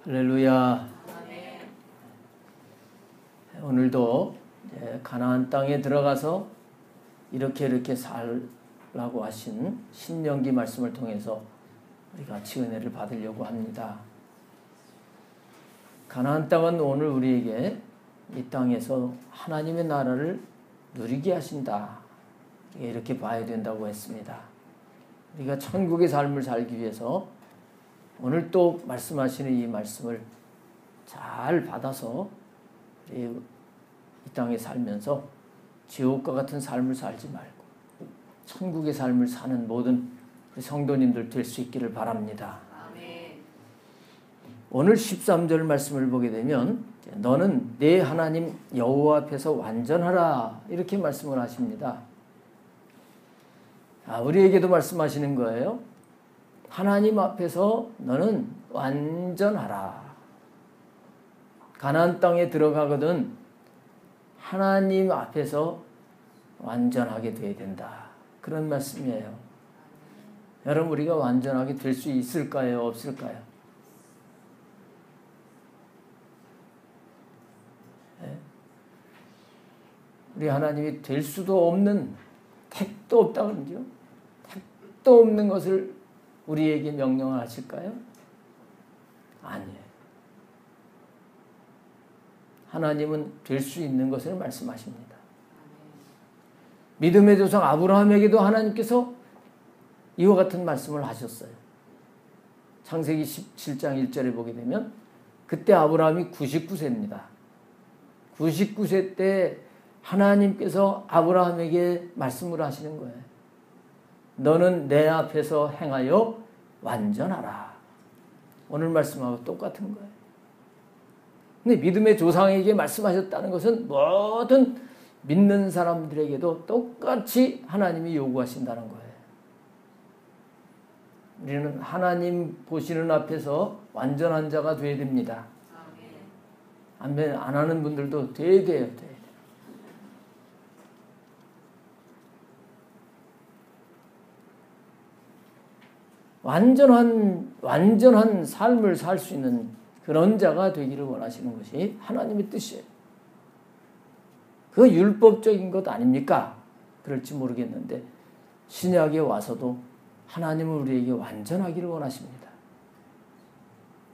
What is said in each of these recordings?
할렐루야. 오늘도 가나안 땅에 들어가서 이렇게 살라고 하신 신명기 말씀을 통해서 우리가 같이 은혜를 받으려고 합니다. 가나안 땅은 오늘 우리에게 이 땅에서 하나님의 나라를 누리게 하신다, 이렇게 봐야 된다고 했습니다. 우리가 천국의 삶을 살기 위해서 오늘 또 말씀하시는 이 말씀을 잘 받아서 이 땅에 살면서 지옥과 같은 삶을 살지 말고 천국의 삶을 사는 모든 성도님들 될 수 있기를 바랍니다. 아멘. 오늘 13절 말씀을 보게 되면 너는 내 하나님 여호와 앞에서 완전하라, 이렇게 말씀을 하십니다. 우리에게도 말씀하시는 거예요. 하나님 앞에서 너는 완전하라. 가나안 땅에 들어가거든 하나님 앞에서 완전하게 돼야 된다, 그런 말씀이에요. 여러분, 우리가 완전하게 될 수 있을까요? 없을까요? 우리 하나님이 될 수도 없는, 택도 없다고 그러죠. 택도 없는 것을 우리에게 명령을 하실까요? 아니에요. 하나님은 될 수 있는 것을 말씀하십니다. 믿음의 조상 아브라함에게도 하나님께서 이와 같은 말씀을 하셨어요. 창세기 17장 1절에 보게 되면 그때 아브라함이 99세입니다. 99세 때 하나님께서 아브라함에게 말씀을 하시는 거예요. 너는 내 앞에서 행하여 완전하라. 오늘 말씀하고 똑같은 거예요. 근데 믿음의 조상에게 말씀하셨다는 것은 모든 믿는 사람들에게도 똑같이 하나님이 요구하신다는 거예요. 우리는 하나님 보시는 앞에서 완전한 자가 되어야 됩니다. 아멘. 안 하는 분들도 돼야 돼요. 완전한 삶을 살 수 있는 그런 자가 되기를 원하시는 것이 하나님의 뜻이에요. 그거 율법적인 것 아닙니까? 그럴지 모르겠는데 신약에 와서도 하나님은 우리에게 완전하기를 원하십니다.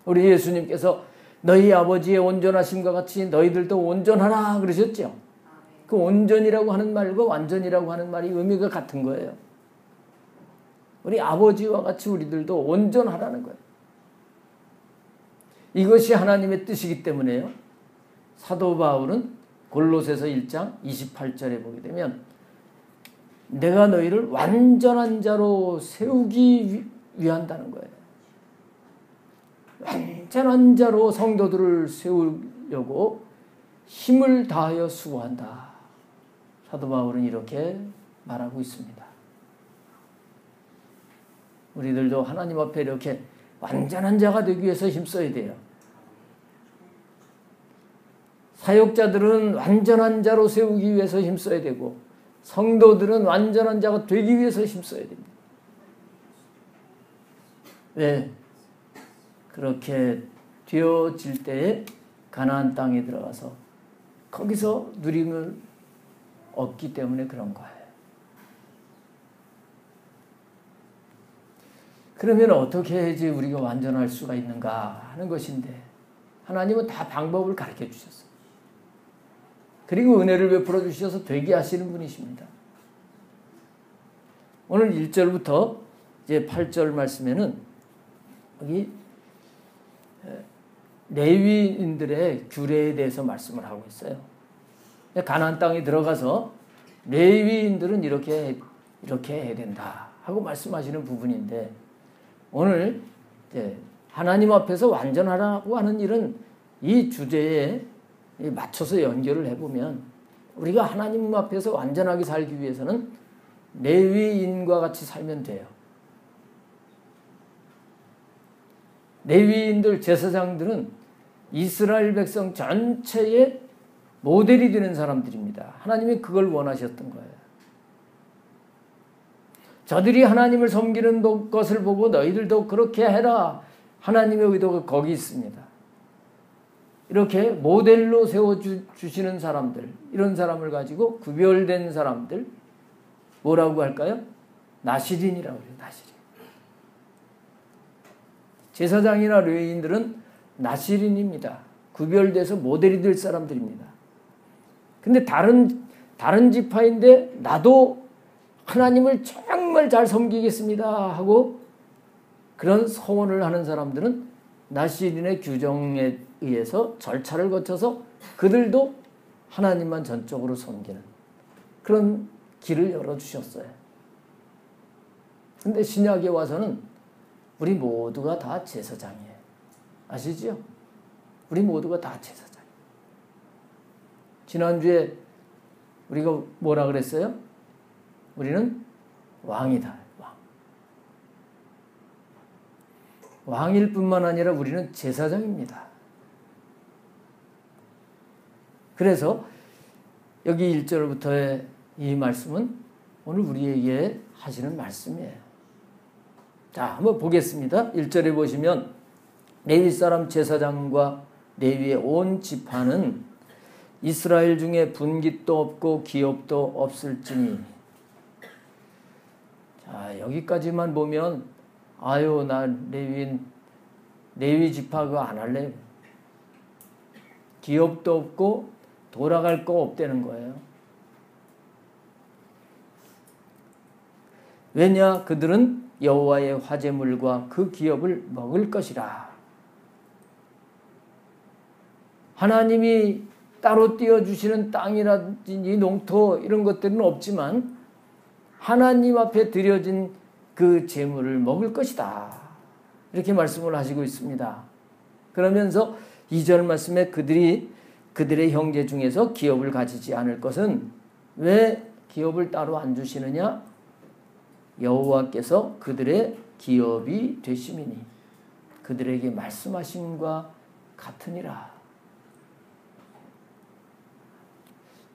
우리 예수님께서 너희 아버지의 온전하심과 같이 너희들도 온전하라 그러셨죠. 그 온전이라고 하는 말과 완전이라고 하는 말이 의미가 같은 거예요. 우리 아버지와 같이 우리들도 온전하라는 거예요. 이것이 하나님의 뜻이기 때문에요. 사도 바울은 골로새서 1장 28절에 보게 되면 내가 너희를 완전한 자로 세우기 위한다는 거예요. 완전한 자로 성도들을 세우려고 힘을 다하여 수고한다. 사도 바울은 이렇게 말하고 있습니다. 우리들도 하나님 앞에 이렇게 완전한 자가 되기 위해서 힘써야 돼요. 사역자들은 완전한 자로 세우기 위해서 힘써야 되고 성도들은 완전한 자가 되기 위해서 힘써야 됩니다. 왜? 그렇게 되어질 때에 가나안 땅에 들어가서 거기서 누림을 얻기 때문에 그런 거예요. 그러면 어떻게 해야지 우리가 완전할 수가 있는가 하는 것인데 하나님은 다 방법을 가르쳐 주셨어요. 그리고 은혜를 베풀어 주셔서 되게 하시는 분이십니다. 오늘 1절부터 이제 8절 말씀에는 여기 레위인들의 규례에 대해서 말씀을 하고 있어요. 가나안 땅에 들어가서 레위인들은 이렇게 해야 된다 하고 말씀하시는 부분인데 오늘 하나님 앞에서 완전하라고 하는 일은 이 주제에 맞춰서 연결을 해보면 우리가 하나님 앞에서 완전하게 살기 위해서는 레위인과 같이 살면 돼요. 레위인들, 제사장들은 이스라엘 백성 전체의 모델이 되는 사람들입니다. 하나님이 그걸 원하셨던 거예요. 저들이 하나님을 섬기는 것을 보고 너희들도 그렇게 해라. 하나님의 의도가 거기 있습니다. 이렇게 모델로 세워주시는 사람들, 이런 사람을 가지고 구별된 사람들, 뭐라고 할까요? 나시린이라고 해요. 나시린. 제사장이나 레위인들은 나시린입니다. 구별돼서 모델이 될 사람들입니다. 근데 다른 지파인데 나도 하나님을 정말 잘 섬기겠습니다 하고 그런 서원을 하는 사람들은 나시린의 규정에 의해서 절차를 거쳐서 그들도 하나님만 전적으로 섬기는 그런 길을 열어주셨어요. 근데 신약에 와서는 우리 모두가 다 제사장이에요. 아시죠? 우리 모두가 다 제사장. 지난주에 우리가 뭐라 그랬어요? 우리는 왕이다. 왕일 뿐만 아니라 우리는 제사장입니다. 그래서 여기 1절부터의 이 말씀은 오늘 우리에게 하시는 말씀이에요. 자, 한번 보겠습니다. 1절에 보시면 레위 사람 제사장과 레위의 온 지파는 이스라엘 중에 분깃도 없고 기업도 없을지니. 자, 여기까지만 보면 아유, 나 레위 지파 그거 안 할래. 기업도 없고 돌아갈 거 없다는 거예요. 왜냐? 그들은 여호와의 화제물과 그 기업을 먹을 것이라. 하나님이 따로 띄워주시는 땅이라든지 농토 이런 것들은 없지만 하나님 앞에 드려진 그 재물을 먹을 것이다. 이렇게 말씀을 하시고 있습니다. 그러면서 2절 말씀에 그들의 형제 중에서 기업을 가지지 않을 것은 왜 기업을 따로 안 주시느냐? 여호와께서 그들의 기업이 되심이니 그들에게 말씀하심과 같으니라.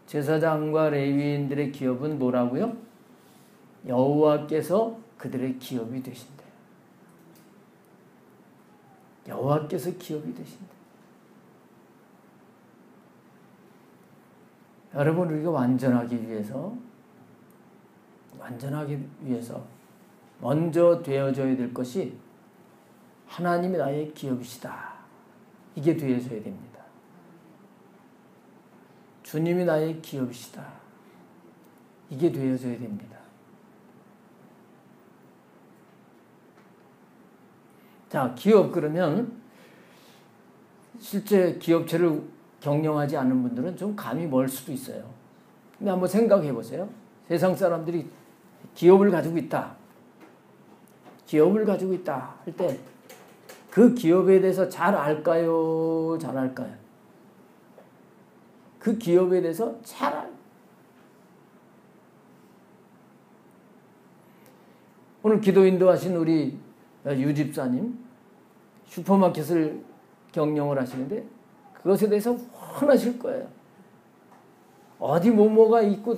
제사장과 레위인들의 기업은 뭐라고요? 여호와께서 그들의 기업이 되신대요. 여호와께서 기업이 되신대요. 여러분, 우리가 완전하기 위해서 먼저 되어져야 될 것이 하나님이 나의 기업이시다. 이게 되어져야 됩니다. 주님이 나의 기업이시다. 이게 되어져야 됩니다. 자, 기업 그러면 실제 기업체를 경영하지 않는 분들은 좀 감이 멀 수도 있어요. 근데 한번 생각해 보세요. 세상 사람들이 기업을 가지고 있다. 기업을 가지고 있다 할 때 그 기업에 대해서 잘 알까요? 잘 알까요? 그 기업에 대해서 잘 알. 오늘 기도 인도하신 우리 유집사님 슈퍼마켓을 경영을 하시는데 그것에 대해서 훤하실 거예요. 어디 뭐가 있고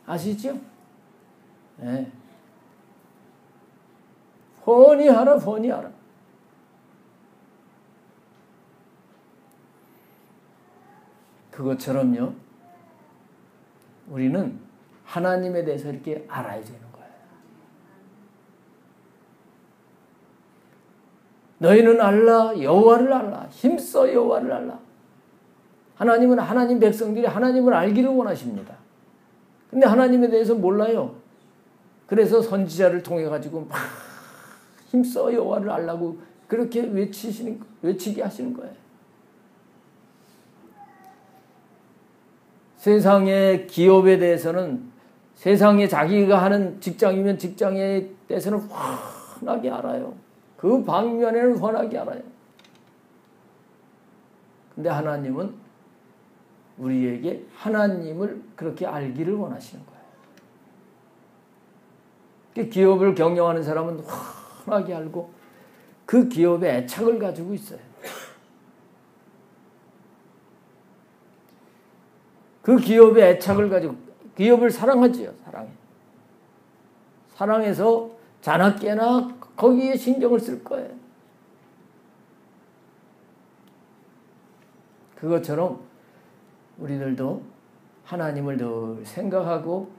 아시죠? 네. 훤히 알아. 그것처럼요. 우리는 하나님에 대해서 이렇게 알아야 되는 거예요. 너희는 알라, 여호와를 알라. 힘써 여호와를 알라. 하나님은 하나님 백성들이 하나님을 알기를 원하십니다. 근데 하나님에 대해서 몰라요. 그래서 선지자를 통해 가지고 막 힘써 여호와를 알라고 그렇게 외치게 하시는 거예요. 세상의 기업에 대해서는 세상에 자기가 하는 직장이면 직장에 대해서는 훤하게 알아요. 그 방면에는 훤하게 알아요. 근데 하나님은 우리에게 하나님을 그렇게 알기를 원하시는 거예요. 기업을 경영하는 사람은 훤하게 알고 그 기업에 애착을 가지고 있어요. 그 기업에 애착을 가지고 기업을 사랑하지요. 사랑해서 자나깨나 거기에 신경을 쓸 거예요. 그것처럼 우리들도 하나님을 늘 생각하고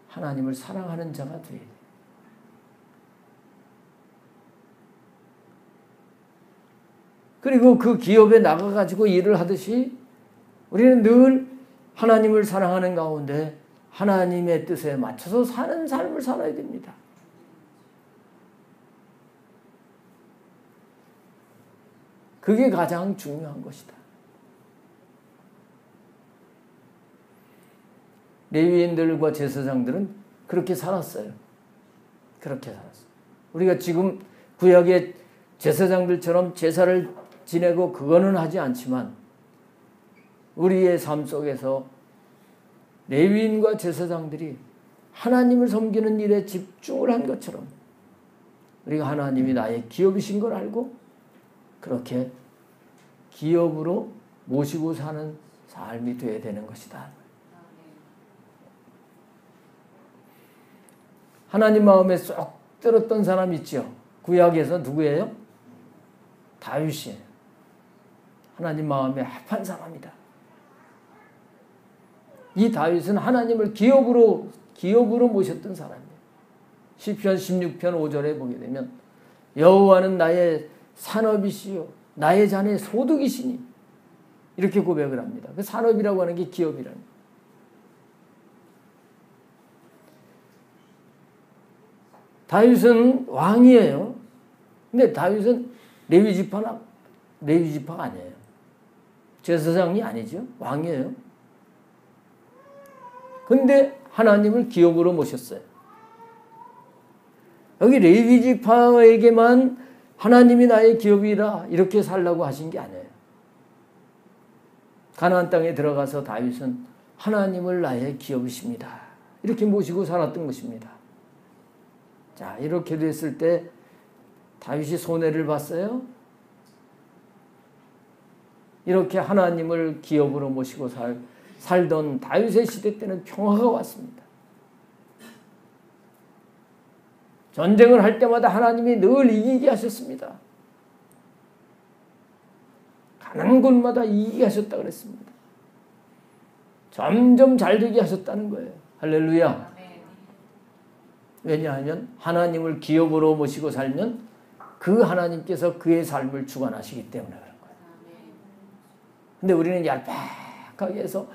하나님을 사랑하는 자가 되어야 돼요. 그리고 그 기업에 나가가지고 일을 하듯이 우리는 늘 하나님을 사랑하는 가운데 하나님의 뜻에 맞춰서 사는 삶을 살아야 됩니다. 그게 가장 중요한 것이다. 레위인들과 제사장들은 그렇게 살았어요. 그렇게 살았어요. 우리가 지금 구약의 제사장들처럼 제사를 지내고 그거는 하지 않지만 우리의 삶 속에서 레위인과 제사장들이 하나님을 섬기는 일에 집중을 한 것처럼 우리가 하나님이 나의 기업이신 걸 알고 그렇게 기업으로 모시고 사는 삶이 되어야 되는 것이다. 하나님 마음에 쏙 들었던 사람 있죠. 구약에서 누구예요? 다윗이에요. 하나님 마음에 합한 사람이다. 이 다윗은 하나님을 기업으로 모셨던 사람이에요. 시편 16편 5절에 보게 되면 여호와는 나의 산업이시요 나의 자네 소득이시니 이렇게 고백을 합니다. 그 산업이라고 하는 게 기업이라는 거예요. 다윗은 왕이에요. 근데 다윗은 레위 지파가 아니에요. 제사장이 아니죠. 왕이에요. 근데 하나님을 기업으로 모셨어요. 여기 레위 지파에게만 하나님이 나의 기업이라 이렇게 살라고 하신 게 아니에요. 가나안 땅에 들어가서 다윗은 하나님을 나의 기업이십니다. 이렇게 모시고 살았던 것입니다. 자, 이렇게 됐을 때 다윗이 손해를 봤어요. 이렇게 하나님을 기업으로 모시고 살던 다윗의 시대 때는 평화가 왔습니다. 전쟁을 할 때마다 하나님이 늘 이기게 하셨습니다. 가는 곳마다 이기게 하셨다 그랬습니다. 점점 잘 되게 하셨다는 거예요. 할렐루야. 왜냐하면 하나님을 기업으로 모시고 살면 그 하나님께서 그의 삶을 주관하시기 때문에 그런 거예요. 근데 우리는 얄팍하게 해서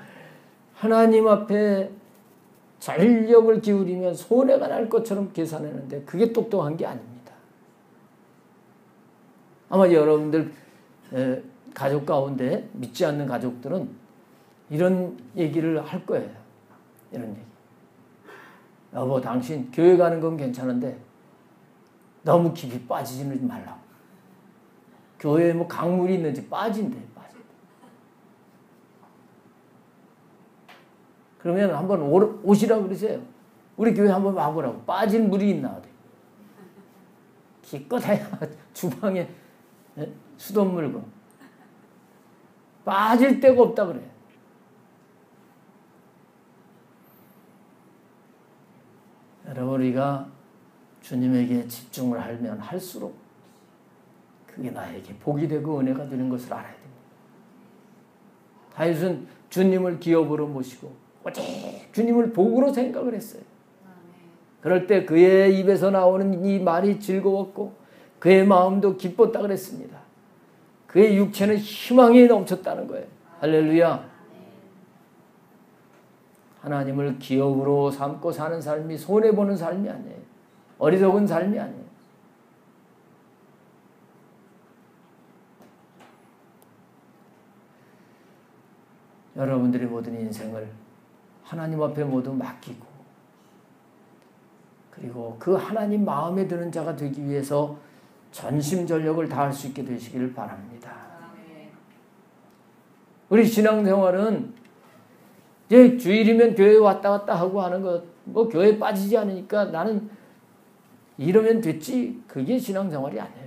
하나님 앞에 전력을 기울이면 손해가 날 것처럼 계산하는데 그게 똑똑한 게 아닙니다. 아마 여러분들 가족 가운데 믿지 않는 가족들은 이런 얘기를 할 거예요. 이런 얘기. 여보, 당신 교회 가는 건 괜찮은데 너무 깊이 빠지지는 말라고. 교회에 뭐 강물이 있는지 빠진대. 그러면 한번 오시라고 그러세요. 우리 교회 한번 와보라고. 빠진 물이 있나 어디. 기껏 해야 주방에 수돗 물고. 빠질 데가 없다 그래. 여러분, 우리가 주님에게 집중을 하면 할수록 그게 나에게 복이 되고 은혜가 되는 것을 알아야 됩니다. 다윗은 주님을 기업으로 모시고 오직 주님을 복으로 생각을 했어요. 그럴 때 그의 입에서 나오는 이 말이 즐거웠고 그의 마음도 기뻤다 그랬습니다. 그의 육체는 희망이 넘쳤다는 거예요. 할렐루야. 하나님을 기업으로 삼고 사는 삶이 손해보는 삶이 아니에요. 어리석은 삶이 아니에요. 여러분들의 모든 인생을 하나님 앞에 모두 맡기고 그리고 그 하나님 마음에 드는 자가 되기 위해서 전심전력을 다할 수 있게 되시기를 바랍니다. 우리 신앙생활은 이제 주일이면 교회 왔다 갔다 하고 하는 것, 뭐 교회 빠지지 않으니까 나는 이러면 됐지. 그게 신앙생활이 아니에요.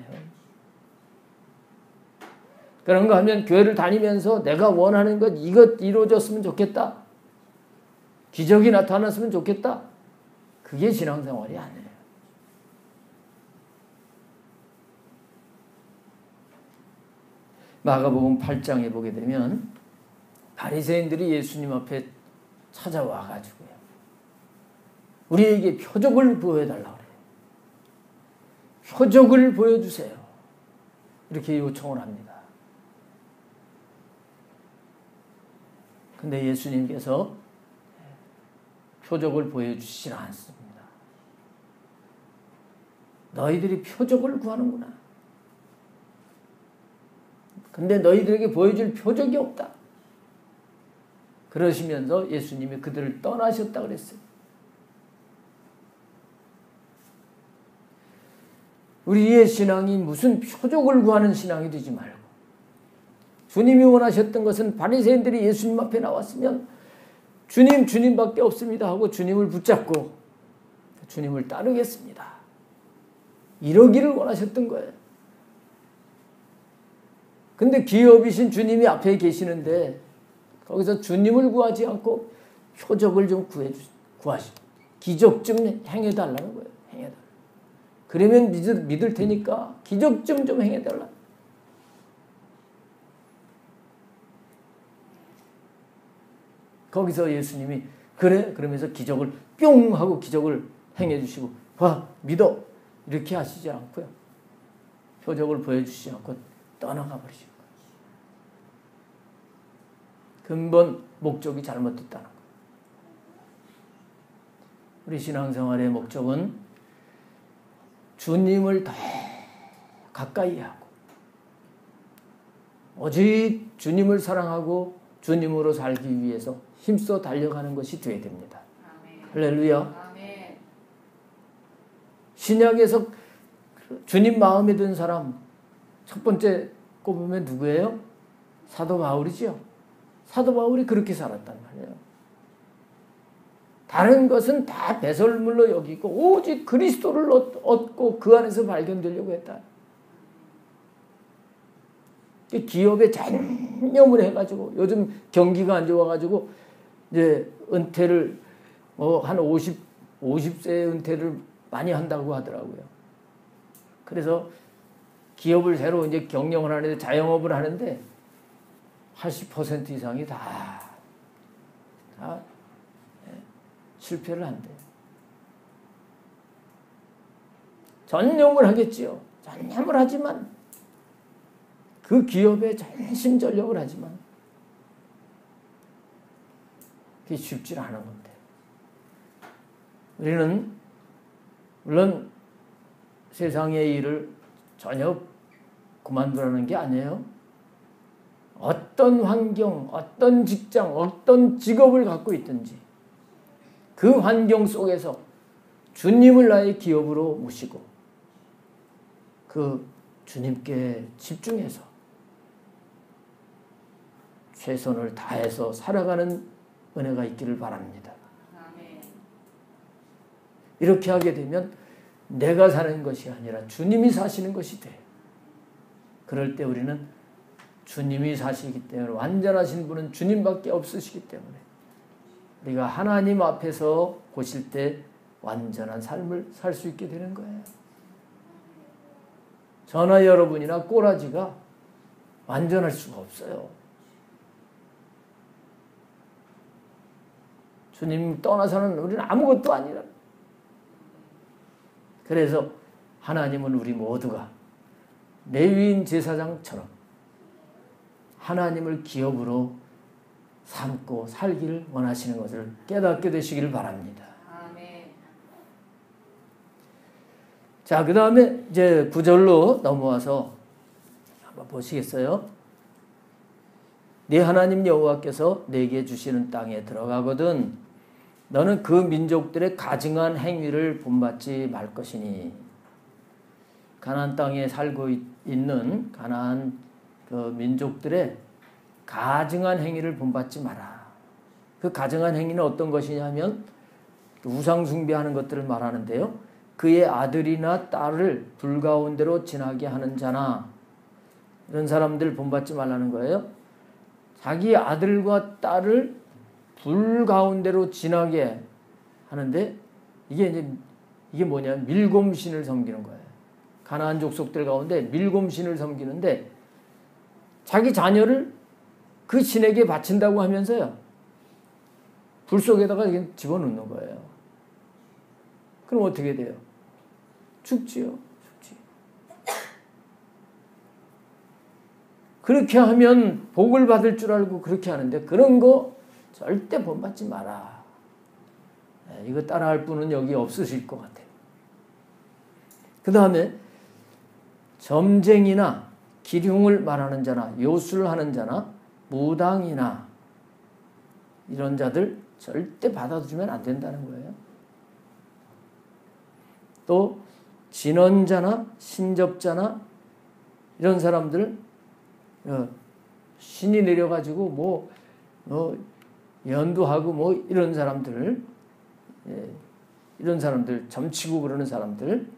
그런가 하면 교회를 다니면서 내가 원하는 것 이것 이루어졌으면 좋겠다. 기적이 나타났으면 좋겠다. 그게 신앙생활이 아니에요. 마가복음 8장에 보게 되면 바리새인들이 예수님 앞에 찾아와 가지고요. 우리에게 표적을 보여달라고 그래요. 표적을 보여주세요. 이렇게 요청을 합니다. 근데 예수님께서 표적을 보여주시지 않습니다. 너희들이 표적을 구하는구나. 근데 너희들에게 보여줄 표적이 없다. 그러시면서 예수님이 그들을 떠나셨다 그랬어요. 우리의 신앙이 무슨 표적을 구하는 신앙이 되지 말고 주님이 원하셨던 것은 바리새인들이 예수님 앞에 나왔으면 주님밖에 없습니다 하고 주님을 붙잡고 주님을 따르겠습니다. 이러기를 원하셨던 거예요. 근데 기업이신 주님이 앞에 계시는데 거기서 주님을 구하지 않고 표적을 좀 구하시. 기적 좀 행해달라는 거예요. 행해달라. 그러면 믿을 테니까 기적 좀 행해달라. 거기서 예수님이 그래? 그러면서 기적을 뿅 하고 기적을 행해 주시고 봐 믿어 이렇게 하시지 않고요. 표적을 보여주시지 않고 떠나가 버리시고 근본 목적이 잘못됐다는 거예요. 우리 신앙생활의 목적은 주님을 더 가까이 하고 오직 주님을 사랑하고 주님으로 살기 위해서 힘써 달려가는 것이 되어야 됩니다. 아멘. 할렐루야. 아멘. 신약에서 주님 마음에 든 사람 첫 번째 꼽으면 누구예요? 사도 바울이죠. 사도 바울이 그렇게 살았단 말이에요. 다른 것은 다 배설물로 여기고 오직 그리스도를 얻고 그 안에서 발견되려고 했다. 기업에 전념을 해가지고 요즘 경기가 안 좋아가지고 이제 은퇴를 한 50세에 은퇴를 많이 한다고 하더라고요. 그래서 기업을 새로 이제 경영을 하는데 자영업을 하는데 80% 이상이 다 실패를 한대요. 전념을 하겠지요. 전념을 하지만 그 기업에 전심전력을 하지만 그게 쉽지 않은 건데 우리는 물론 세상의 일을 전혀 그만두라는 게 아니에요. 어떤 환경, 어떤 직장, 어떤 직업을 갖고 있든지 그 환경 속에서 주님을 나의 기업으로 모시고 그 주님께 집중해서 최선을 다해서 살아가는 은혜가 있기를 바랍니다. 이렇게 하게 되면 내가 사는 것이 아니라 주님이 사시는 것이 돼요. 그럴 때 우리는 주님이 사시기 때문에 완전하신 분은 주님밖에 없으시기 때문에 우리가 하나님 앞에서 보실 때 완전한 삶을 살 수 있게 되는 거예요. 저나 여러분이나 꼬라지가 완전할 수가 없어요. 주님 떠나서는 우리는 아무것도 아니라. 그래서 하나님은 우리 모두가 레위인 제사장처럼 하나님을 기업으로 삼고 살기를 원하시는 것을 깨닫게 되시기를 바랍니다. 아멘. 자, 그 다음에 이제 9절로 넘어와서 한번 보시겠어요? 네 하나님 여호와께서 내게 주시는 땅에 들어가거든 너는 그 민족들의 가증한 행위를 본받지 말 것이니 가나안 땅에 살고 있는 가나안 그 민족들의 가증한 행위를 본받지 마라. 그 가증한 행위는 어떤 것이냐면 우상 숭배하는 것들을 말하는데요. 그의 아들이나 딸을 불 가운데로 지나게 하는 자나 이런 사람들 본받지 말라는 거예요. 자기 아들과 딸을 불 가운데로 지나게 하는데 이게 뭐냐면 밀곰신을 섬기는 거예요. 가나안 족속들 가운데 밀곰신을 섬기는데 자기 자녀를 그 신에게 바친다고 하면서요. 불 속에다가 집어넣는 거예요. 그럼 어떻게 돼요? 죽지요. 죽지. 그렇게 하면 복을 받을 줄 알고 그렇게 하는데 그런 거 절대 본받지 마라. 이거 따라할 분은 여기 없으실 것 같아요. 그 다음에 점쟁이나 기륭을 말하는 자나 요술을 하는 자나 무당이나 이런 자들 절대 받아주면 안 된다는 거예요. 또 진언자나 신접자나 이런 사람들 신이 내려가지고 연두하고 이런 사람들 이런 사람들 점치고 그러는 사람들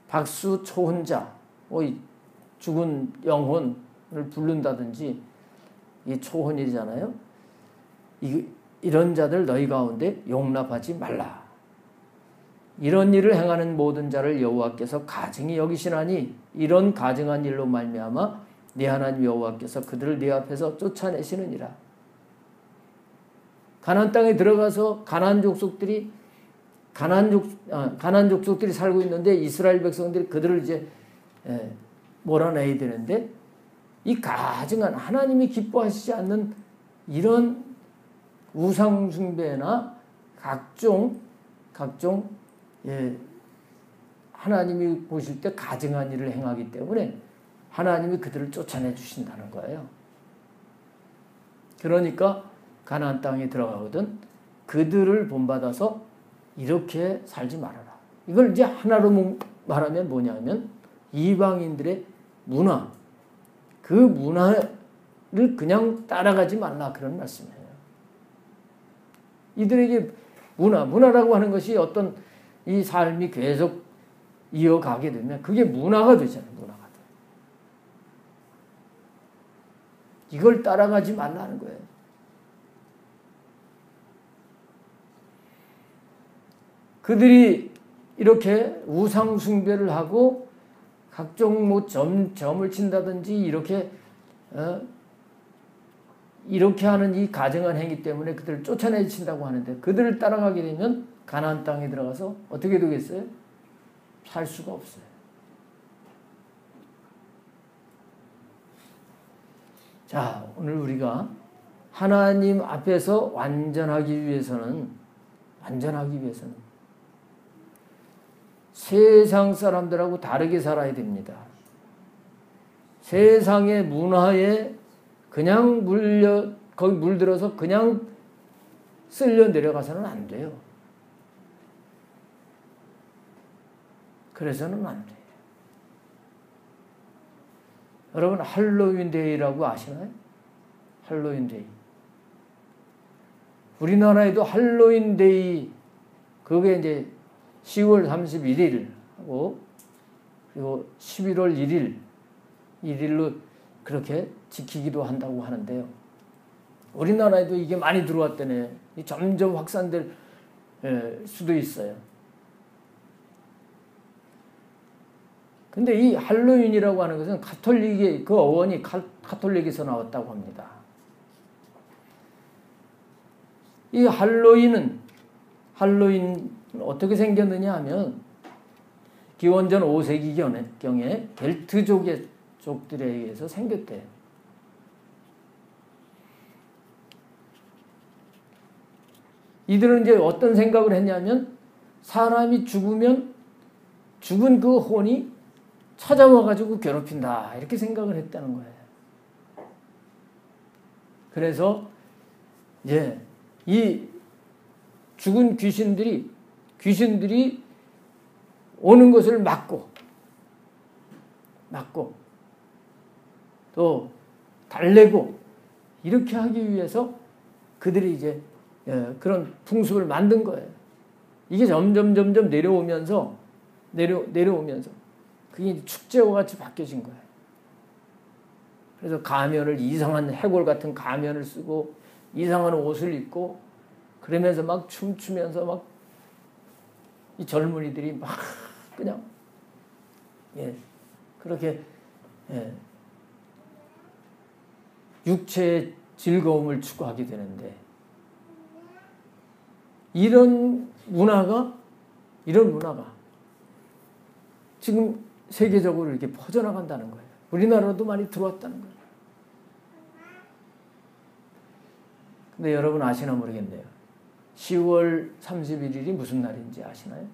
박수 초혼자 죽은 영혼을 부른다든지 이 초혼이잖아요. 이런 자들 너희 가운데 용납하지 말라. 이런 일을 행하는 모든 자를 여호와께서 가증히 여기시나니 이런 가증한 일로 말미암아 네 하나님 여호와께서 그들을 네 앞에서 쫓아내시느니라. 가나안 땅에 들어가서 가나안 족속들이 살고 있는데 이스라엘 백성들이 그들을 이제 몰아내야 되는데 이 가증한 하나님이 기뻐하시지 않는 이런 우상 숭배나 각종 하나님이 보실 때 가증한 일을 행하기 때문에 하나님이 그들을 쫓아내 주신다는 거예요. 그러니까 가나안 땅에 들어가거든 그들을 본받아서 이렇게 살지 말아라. 이걸 이제 하나로 말하면 뭐냐면 이방인들의 문화, 그 문화를 그냥 따라가지 말라 그런 말씀이에요. 이들에게 문화라고 하는 것이 어떤 이 삶이 계속 이어가게 되면 그게 문화가 되잖아요. 문화가 돼. 이걸 따라가지 말라는 거예요. 그들이 이렇게 우상 숭배를 하고 각종 점을 친다든지 이렇게 하는 이 가증한 행위 때문에 그들을 쫓아내친다고 하는데 그들을 따라가게 되면 가나안 땅에 들어가서 어떻게 되겠어요? 살 수가 없어요. 자, 오늘 우리가 하나님 앞에서 완전하기 위해서는 세상 사람들하고 다르게 살아야 됩니다. 세상의 문화에 그냥 거기 물들어서 그냥 쓸려 내려가서는 안 돼요. 그래서는 안 돼요. 여러분 할로윈 데이라고 아시나요? 할로윈 데이. 우리나라에도 할로윈 데이 그게 이제 10월 31일 하고 그리고 11월 1일로 그렇게 지키기도 한다고 하는데요. 우리나라에도 이게 많이 들어왔다네. 점점 확산될 수도 있어요. 근데 이 할로윈이라고 하는 것은 가톨릭의 그 어원이 가톨릭에서 나왔다고 합니다. 이 할로윈은 어떻게 생겼느냐 하면 기원전 5세기경에 켈트족들에 의해서 생겼대요. 이들은 이제 어떤 생각을 했냐면 사람이 죽으면 죽은 그 혼이 찾아와가지고 괴롭힌다 이렇게 생각을 했다는 거예요. 그래서 이제 이 죽은 귀신들이 오는 것을 막고 또 달래고 이렇게 하기 위해서 그들이 이제 그런 풍습을 만든 거예요. 이게 점점 내려오면서 그게 축제와 같이 바뀌어진 거예요. 그래서 가면을 이상한 해골 같은 가면을 쓰고 이상한 옷을 입고 그러면서 막 춤추면서 막 이 젊은이들이 막 그냥 그렇게 육체의 즐거움을 추구하게 되는데 이런 문화가 지금 세계적으로 이렇게 퍼져나간다는 거예요. 우리나라도 많이 들어왔다는 거예요. 근데 여러분 아시나 모르겠네요. 10월 31일이 무슨 날인지 아시나요?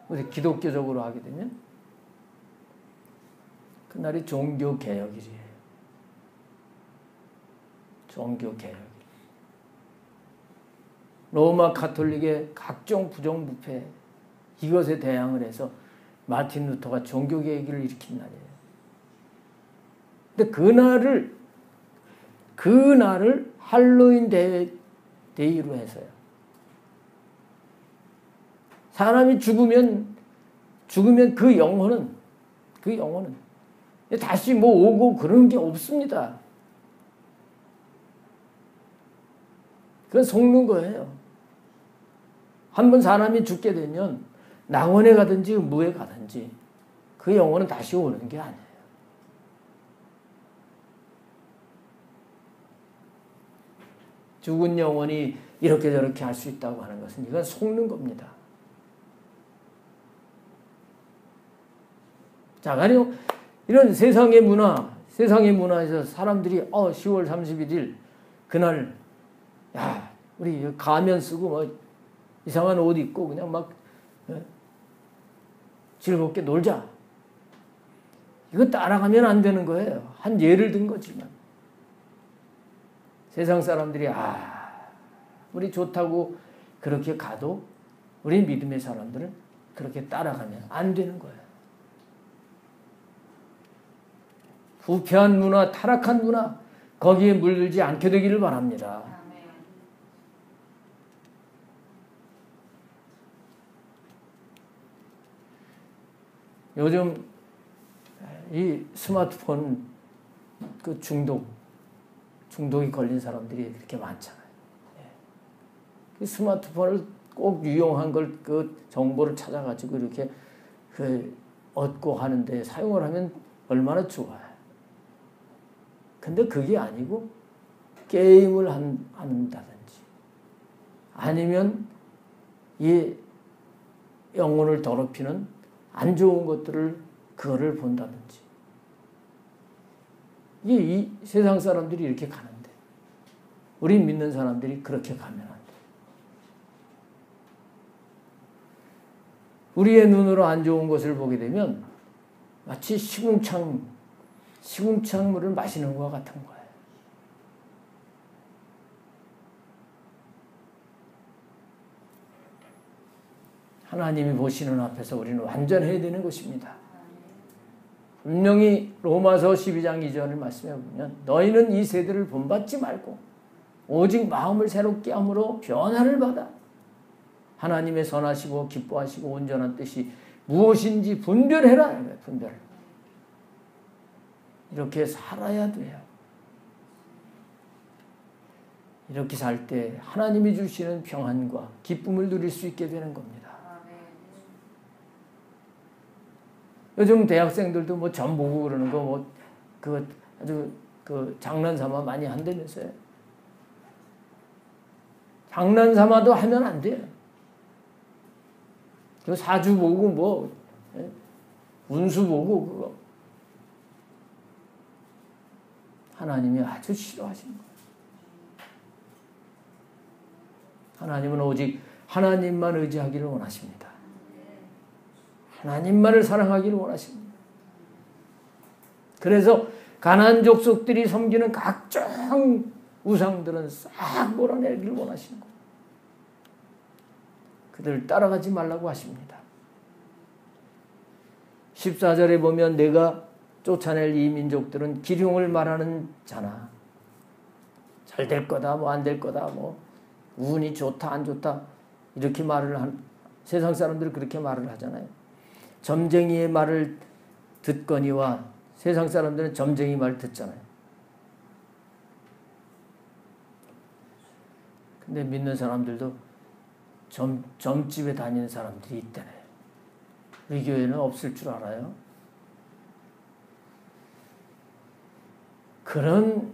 우리 기독교적으로 하게 되면 그날이 종교개혁일이에요. 종교개혁일. 로마 가톨릭의 각종 부정부패 이것에 대항을 해서 마틴 루터가 종교개혁을 일으킨 날이에요. 근데 그날을 할로윈 데이로 해서요. 사람이 죽으면 그 영혼은 다시 뭐 오고 그런 게 없습니다. 그건 속는 거예요. 한번 사람이 죽게 되면 낙원에 가든지 무에 가든지 그 영혼은 다시 오는 게 아니에요. 죽은 영혼이 이렇게 저렇게 할 수 있다고 하는 것은 이건 속는 겁니다. 자, 가령 이런 세상의 문화에서 사람들이 10월 31일 그날 야 우리 가면 쓰고 뭐 이상한 옷 입고 그냥 막 즐겁게 놀자. 이거 따라가면 안 되는 거예요. 한 예를 든 거지만 세상 사람들이 우리 좋다고 그렇게 가도 우리 믿음의 사람들은 그렇게 따라가면 안 되는 거예요. 부패한 문화, 타락한 문화 거기에 물들지 않게 되기를 바랍니다. 요즘 이 스마트폰 그 중독이 걸린 사람들이 그렇게 많잖아요. 그 스마트폰을 꼭 유용한 걸 그 정보를 찾아가지고 이렇게 얻고 하는데 사용을 하면 얼마나 좋아요. 근데 그게 아니고 게임을 한다든지 아니면 이 영혼을 더럽히는 안 좋은 그거를 본다든지 이 세상 사람들이 이렇게 가는데 우리 믿는 사람들이 그렇게 가면 안 돼. 우리의 눈으로 안 좋은 것을 보게 되면 마치 시궁창물을 마시는 것과 같은 거예요. 하나님이 보시는 앞에서 우리는 완전해야 되는 것입니다. 분명히 로마서 12장 2절을 말씀해 보면 너희는 이 세대를 본받지 말고 오직 마음을 새롭게 함으로 변화를 받아 하나님의 선하시고 기뻐하시고 온전한 뜻이 무엇인지 분별해라. 분별. 이렇게 살아야 돼요. 이렇게 살 때 하나님이 주시는 평안과 기쁨을 누릴 수 있게 되는 겁니다. 요즘 대학생들도 뭐 점 보고 그러는 거 아주 장난삼아 많이 한다면서요. 장난삼아도 하면 안 돼요. 그 사주 보고 운수 보고 그거 하나님이 아주 싫어하시는 거예요. 하나님은 오직 하나님만 의지하기를 원하십니다. 하나님만을 사랑하기를 원하십니다. 그래서 가나안 족속들이 섬기는 각종 우상들은 싹 몰아내기를 원하시는 거예요. 그들을 따라가지 말라고 하십니다. 14절에 보면 내가 쫓아낼 이 민족들은 기륭을 말하는 자나 잘 될 거다 뭐 안 될 거다 뭐 운이 좋다 안 좋다 이렇게 세상 사람들이 그렇게 말을 하잖아요. 점쟁이의 말을 듣거니와 세상 사람들은 점쟁이 말 듣잖아요. 근데 믿는 사람들도 점집에 다니는 사람들이 있다네. 우리 교회는 없을 줄 알아요. 그런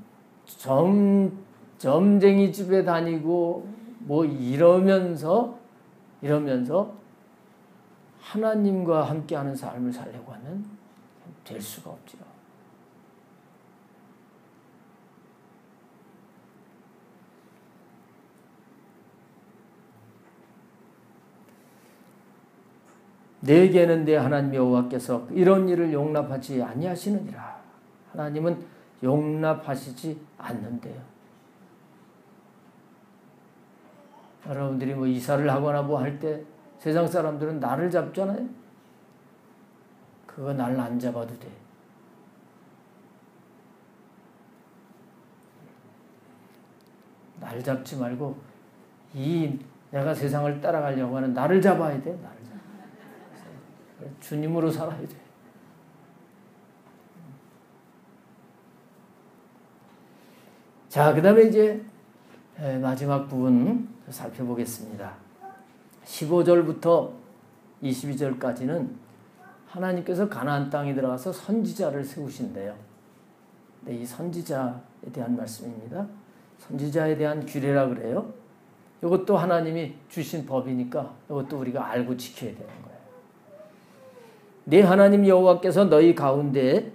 점쟁이 집에 다니고 뭐 이러면서 하나님과 함께하는 삶을 살려고 하면 될 수가 없죠. 내게는 내 하나님 여호와께서 이런 일을 용납하지 아니하시느니라. 하나님은 용납하시지 않는데요. 여러분들이 뭐 이사를 하거나 뭐 할 때 세상 사람들은 나를 잡잖아요. 그거 날 안 잡아도 돼. 날 잡지 말고 내가 세상을 따라가려고 하는 나를 잡아야 돼. 나를 잡아야 돼. 주님으로 살아야 돼. 자, 그 다음에 이제 마지막 부분 살펴보겠습니다. 15절부터 22절까지는 하나님께서 가나안 땅에 들어가서 선지자를 세우신대요. 네, 이 선지자에 대한 말씀입니다. 선지자에 대한 규례라 그래요. 이것도 하나님이 주신 법이니까 이것도 우리가 알고 지켜야 되는 거예요. 네 하나님 여호와께서 너희 가운데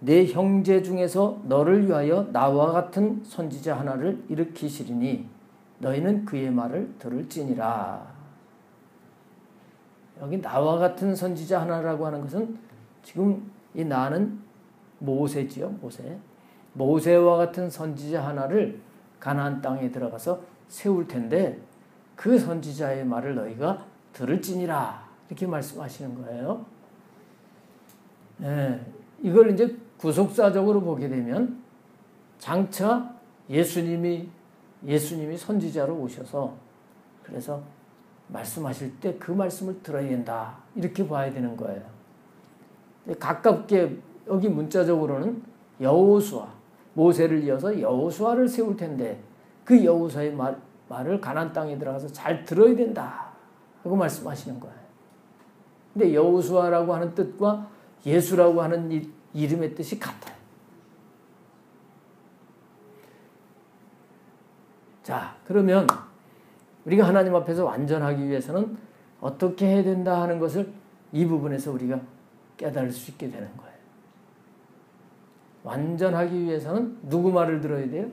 내 형제 중에서 너를 위하여 나와 같은 선지자 하나를 일으키시리니 너희는 그의 말을 들을지니라. 여기 나와 같은 선지자 하나라고 하는 것은 지금 이 나는 모세지요. 모세와 같은 선지자 하나를 가나안 땅에 들어가서 세울 텐데 그 선지자의 말을 너희가 들을지니라. 이렇게 말씀하시는 거예요. 네, 이걸 이제 구속사적으로 보게 되면 장차 예수님이 선지자로 오셔서 그래서 말씀하실 때 그 말씀을 들어야 된다. 이렇게 봐야 되는 거예요. 가깝게 여기 문자적으로는 여호수아, 모세를 이어서 여호수아를 세울 텐데 그 여호수아의 말을 가나안 땅에 들어가서 잘 들어야 된다. 하고 말씀하시는 거예요. 근데 여호수아라고 하는 뜻과 예수라고 하는 이름의 뜻이 같아요. 자, 그러면 우리가 하나님 앞에서 완전하기 위해서는 어떻게 해야 된다 하는 것을 이 부분에서 우리가 깨달을 수 있게 되는 거예요. 완전하기 위해서는 누구 말을 들어야 돼요?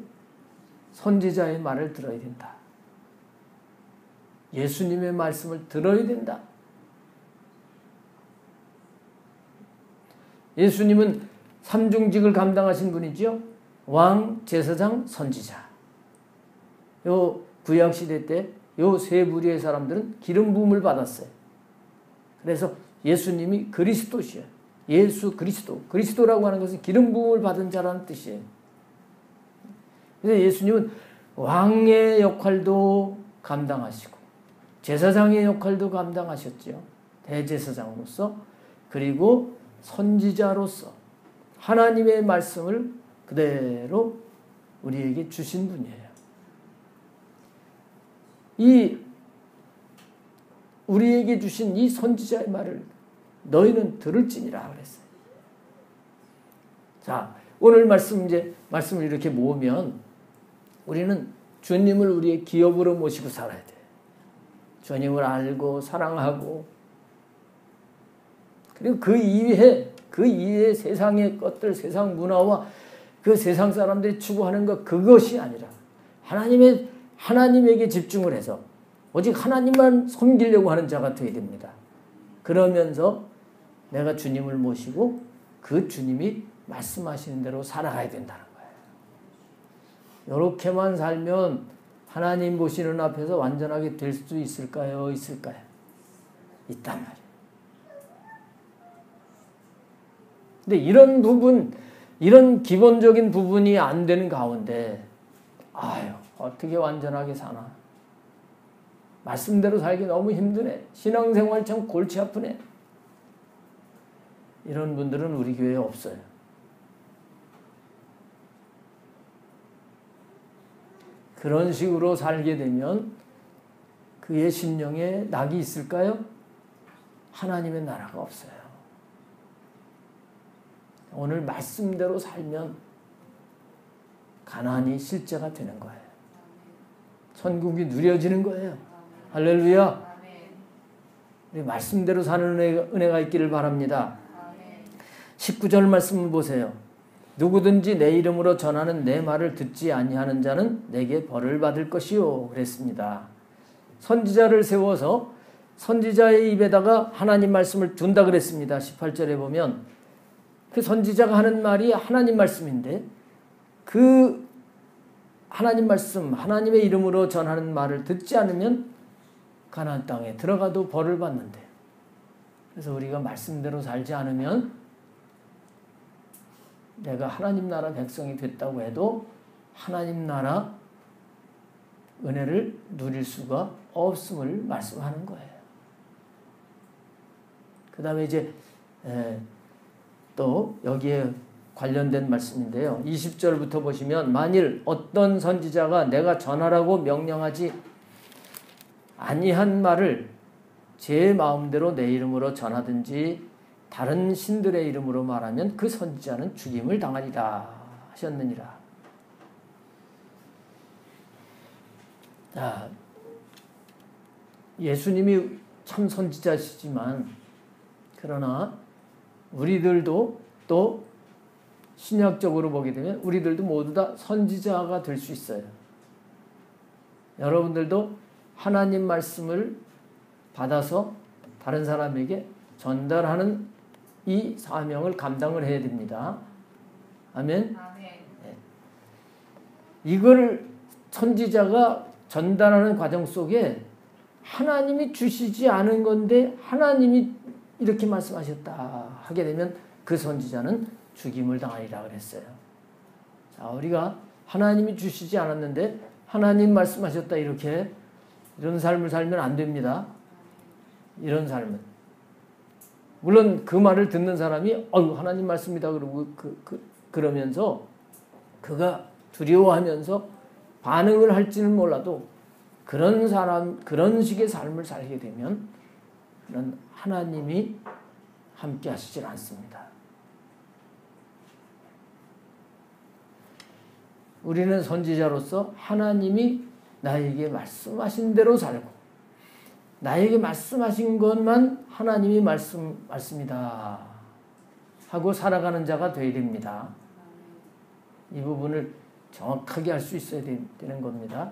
선지자의 말을 들어야 된다. 예수님의 말씀을 들어야 된다. 예수님은 삼중직을 감당하신 분이죠. 왕, 제사장, 선지자. 요 구약시대 때 요 세 부류의 사람들은 기름 부음을 받았어요. 그래서 예수님이 그리스도시요. 예수 그리스도. 그리스도라고 하는 것은 기름 부음을 받은 자라는 뜻이에요. 그래서 예수님은 왕의 역할도 감당하시고 제사장의 역할도 감당하셨죠. 대제사장으로서. 그리고 선지자로서 하나님의 말씀을 그대로 우리에게 주신 분이에요. 우리에게 주신 이 선지자의 말을 너희는 들을지니라 그랬어요. 자, 오늘 말씀을 이렇게 모으면 우리는 주님을 우리의 기업으로 모시고 살아야 돼요. 주님을 알고 사랑하고 그리고 그 이외에 세상의 것들, 세상 문화와 그 세상 사람들이 추구하는 것, 그것이 아니라 하나님에게 집중을 해서 오직 하나님만 섬기려고 하는 자가 되어야 됩니다. 그러면서 내가 주님을 모시고 그 주님이 말씀하시는 대로 살아가야 된다는 거예요. 이렇게만 살면 하나님 보시는 앞에서 완전하게 될 수 있을까요? 있단 말이에요. 근데 이런 기본적인 부분이 안 되는 가운데 어떻게 완전하게 사나? 말씀대로 살기 너무 힘드네. 신앙생활 참 골치 아프네. 이런 분들은 우리 교회에 없어요. 그런 식으로 살게 되면 그의 심령에 낙이 있을까요? 하나님의 나라가 없어요. 오늘 말씀대로 살면 가나안이 실제가 되는 거예요. 천국이 누려지는 거예요. 할렐루야. 우리 말씀대로 사는 은혜가 있기를 바랍니다. 19절 말씀을 보세요. 누구든지 내 이름으로 전하는 내 말을 듣지 아니하는 자는 내게 벌을 받을 것이요 그랬습니다. 선지자를 세워서 선지자의 입에다가 하나님 말씀을 둔다 그랬습니다. 18절에 보면 그 선지자가 하는 말이 하나님 말씀인데 그 하나님 말씀, 하나님의 이름으로 전하는 말을 듣지 않으면 가나안 땅에 들어가도 벌을 받는데, 그래서 우리가 말씀대로 살지 않으면 내가 하나님 나라 백성이 됐다고 해도 하나님 나라 은혜를 누릴 수가 없음을 말씀하는 거예요. 그 다음에 이제 또 여기에 관련된 말씀인데요. 20절부터 보시면 만일 어떤 선지자가 내가 전하라고 명령하지 아니한 말을 제 마음대로 내 이름으로 전하든지 다른 신들의 이름으로 말하면 그 선지자는 죽임을 당하리라 하셨느니라. 자, 예수님이 참 선지자시지만 그러나 우리들도 또 신약적으로 보게 되면 우리들도 모두 다 선지자가 될 수 있어요. 여러분들도 하나님 말씀을 받아서 다른 사람에게 전달하는 이 사명을 감당을 해야 됩니다. 아멘. 네. 이걸 선지자가 전달하는 과정 속에 하나님이 주시지 않은 건데 하나님이 이렇게 말씀하셨다 하게 되면 그 선지자는 죽임을 당하리라 그랬어요. 자, 우리가 하나님이 주시지 않았는데 하나님 말씀하셨다 이런 삶을 살면 안 됩니다. 이런 삶은. 물론 그 말을 듣는 사람이 하나님 말씀이다 그러고 그러면서 그가 두려워하면서 반응을 할지는 몰라도 그런 식의 삶을 살게 되면 그런 하나님이 함께 하시질 않습니다. 우리는 선지자로서 하나님이 나에게 말씀하신 대로 살고 나에게 말씀하신 것만 하나님이 말씀이다 하고 살아가는 자가 되어야 됩니다. 이 부분을 정확하게 할 수 있어야 되는 겁니다.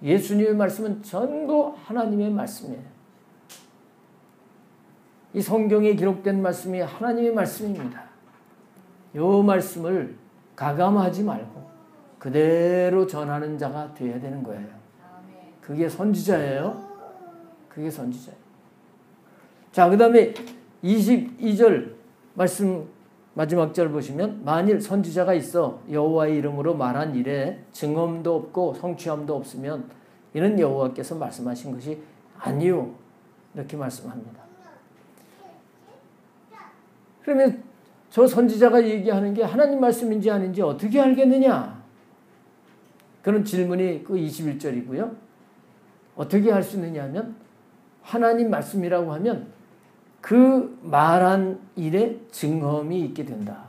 예수님의 말씀은 전부 하나님의 말씀이에요. 이 성경에 기록된 말씀이 하나님의 말씀입니다. 이 말씀을 가감하지 말고 그대로 전하는 자가 되어야 되는 거예요. 그게 선지자예요. 그게 선지자예요. 자, 그 다음에 22절 말씀 마지막 절 보시면 만일 선지자가 있어 여호와의 이름으로 말한 일에 증언도 없고 성취함도 없으면 이는 여호와께서 말씀하신 것이 아니요 이렇게 말씀합니다. 그러면 저 선지자가 얘기하는 게 하나님 말씀인지 아닌지 어떻게 알겠느냐? 그런 질문이 그 21절이고요. 어떻게 할 수 있느냐 하면 하나님 말씀이라고 하면 그 말한 일에 증언이 있게 된다.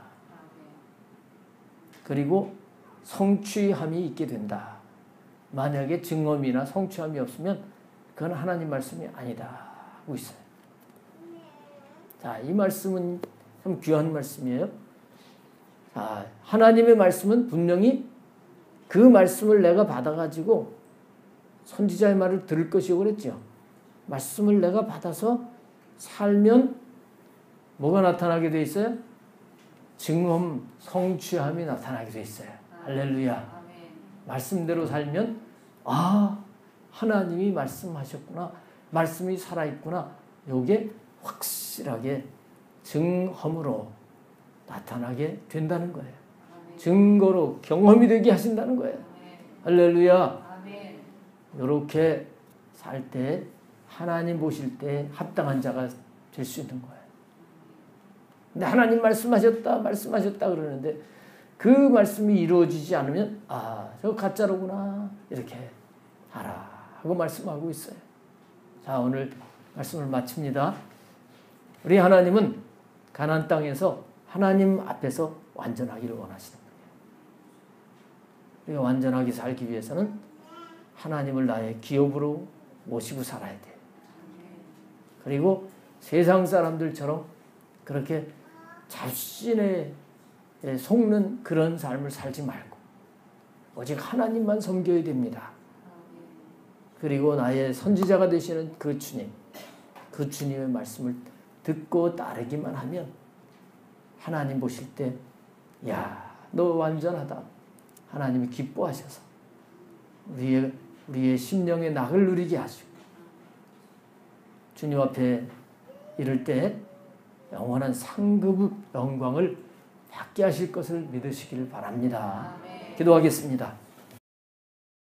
그리고 성취함이 있게 된다. 만약에 증언이나 성취함이 없으면 그건 하나님 말씀이 아니다 하고 있어요. 자, 이 말씀은 참 귀한 말씀이에요. 자, 하나님의 말씀은 분명히 그 말씀을 내가 받아가지고 선지자의 말을 들을 것이고 그랬죠. 말씀을 내가 받아서 살면 뭐가 나타나게 돼 있어요? 증언, 성취함이 나타나게 돼 있어요. 할렐루야. 말씀대로 살면 하나님이 말씀하셨구나. 말씀이 살아있구나. 요게 확실하게 증언으로 나타나게 된다는 거예요. 증거로 경험이 되게 하신다는 거예요. 할렐루야. 이렇게 살 때 하나님 보실 때 합당한 자가 될 수 있는 거예요. 근데 하나님 말씀하셨다 그러는데 그 말씀이 이루어지지 않으면 저거 가짜로구나 이렇게 알아 하고 말씀하고 있어요. 자, 오늘 말씀을 마칩니다. 우리 하나님은 가나안 땅에서 하나님 앞에서 완전하기를 원하시는 거예요. 우리가 완전하게 살기 위해서는 하나님을 나의 기업으로 모시고 살아야 돼. 그리고 세상 사람들처럼 그렇게 자신에 속는 그런 삶을 살지 말고 오직 하나님만 섬겨야 됩니다. 그리고 나의 선지자가 되시는 그 주님, 그 주님의 말씀을 듣고 따르기만 하면 하나님 보실 때, 야, 너 완전하다. 하나님이 기뻐하셔서 우리의 심령의 낙을 누리게 하시고 주님 앞에 이를 때 영원한 상급 영광을 받게 하실 것을 믿으시기를 바랍니다. 기도하겠습니다.